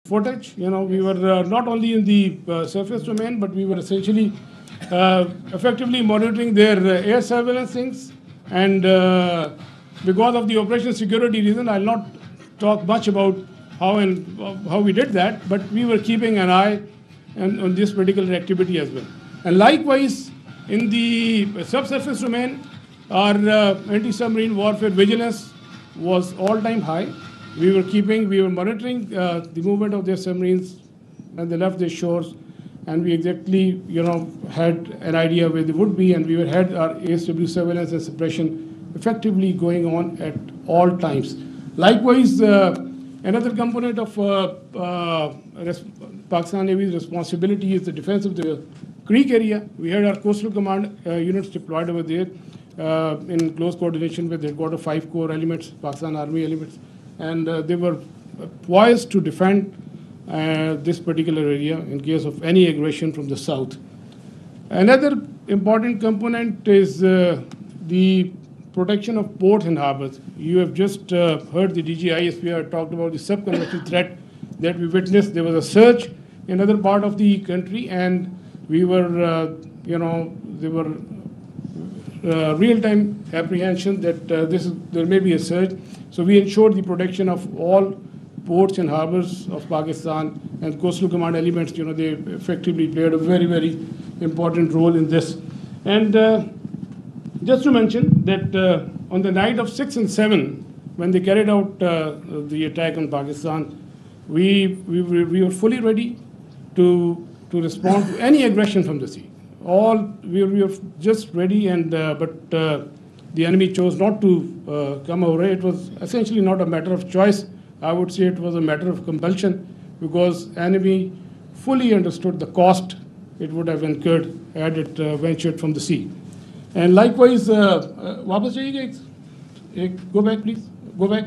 footage. We were not only in the surface domain, but we were essentially effectively monitoring their air surveillance things. And because of the operation security reason, I'll not talk much about how we did that, but we were keeping an eye on this particular activity as well. And likewise, in the subsurface domain, our anti-submarine warfare vigilance was all-time high. We were monitoring the movement of their submarines when they left their shores, and we exactly, had an idea where they would be, and we had our ASW surveillance and suppression effectively going on at all times. Likewise, another component of Pakistan Navy's responsibility is the defense of the Creek area. We had our coastal command units deployed over there in close coordination with headquarters 5 core elements, Pakistan Army elements, and they were poised to defend this particular area in case of any aggression from the south. Another important component is the protection of ports and harbors. You have just heard the DG Ceasefire talked about the subconventional threat that we witnessed. There was a surge in other part of the country, and we were, there were real-time apprehension that there may be a surge. So we ensured the protection of all ports and harbors of Pakistan, and coastal command elements, they effectively played a very, very important role in this. And just to mention that on the night of 6 and 7, when they carried out the attack on Pakistan, we were fully ready to respond to any aggression from the sea. We were just ready, and but the enemy chose not to come over. It was essentially not a matter of choice. I would say it was a matter of compulsion, because enemy fully understood the cost it would have incurred had it ventured from the sea. And likewise, वापस जाइएगा, go back please, go back.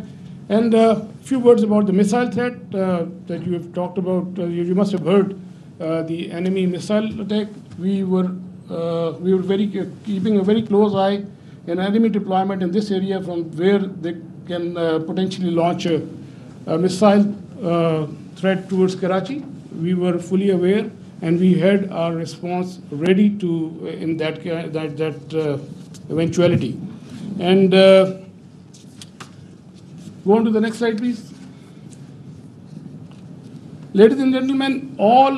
And a few words about the missile threat that you have talked about. You must have heard the enemy missile attack. We were keeping a very close eye on enemy deployment in this area, from where they can potentially launch a missile threat towards Karachi. We were fully aware, and we had our response ready to in that eventuality. And go on to the next slide, please. Ladies and gentlemen, all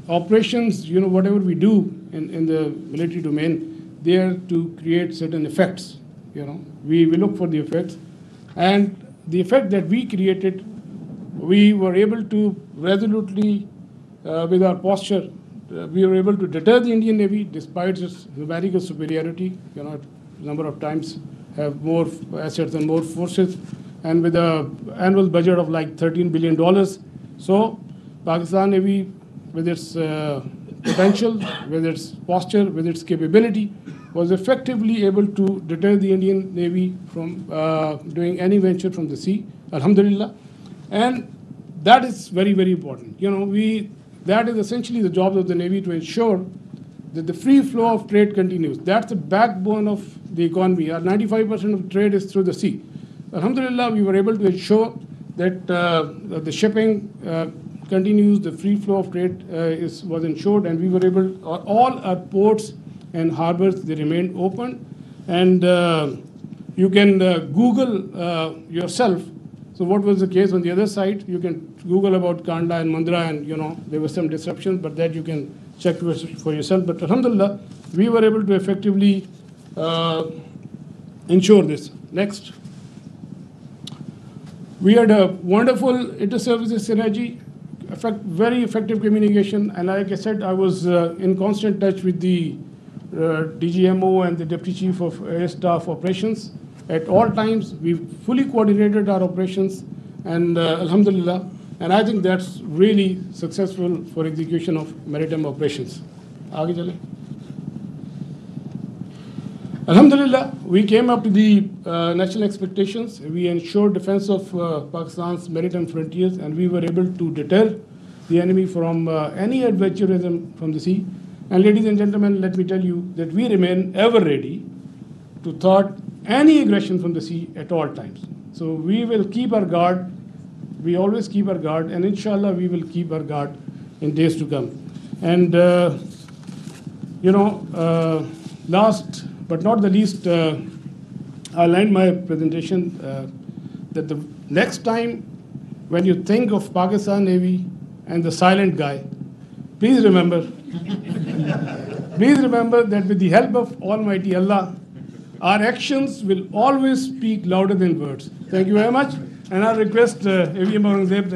operations, whatever we do in the military domain, they are to create certain effects. We look for the effects, and the effect that we created, we were able to resolutely, with our posture, we were able to deter the Indian Navy despite its numerical superiority. Number of times have more assets and more forces, and with an annual budget of like $13 billion. So Pakistan Navy, with its potential, with its posture, with its capability, was effectively able to deter the Indian Navy from doing any venture from the sea, alhamdulillah. And that is very, very important. That is essentially the job of the Navy, to ensure that the free flow of trade continues. That's the backbone of the economy. Our 95% of trade is through the sea. Alhamdulillah, we were able to ensure that the shipping continues, the free flow of trade was ensured, and we were able, all our ports and harbors, they remained open. And you can Google yourself. So what was the case on the other side? You can Google about Kanda and Mandra, and there were some disruptions, but that you can check for yourself. But alhamdulillah, we were able to effectively ensure this. Next. We had a wonderful inter-services synergy, very effective communication, and like I said, I was in constant touch with the DGMO and the Deputy Chief of Air Staff Operations. At all times, we fully coordinated our operations, and alhamdulillah, and I think that's really successful for execution of maritime operations. Aage chale. Alhamdulillah, we came up to the national expectations. We ensured defense of Pakistan's maritime frontiers, and we were able to deter the enemy from any adventurism from the sea. And ladies and gentlemen, let me tell you that we remain ever ready to thwart any aggression from the sea at all times. So we will keep our guard we always keep our guard, and inshallah we will keep our guard in days to come. And last but not the least, I'll end my presentation that the next time when you think of Pakistan Navy and the silent guy, please remember that with the help of Almighty Allah, our actions will always speak louder than words. Thank you very much. And I'll request AVM Aurangzeb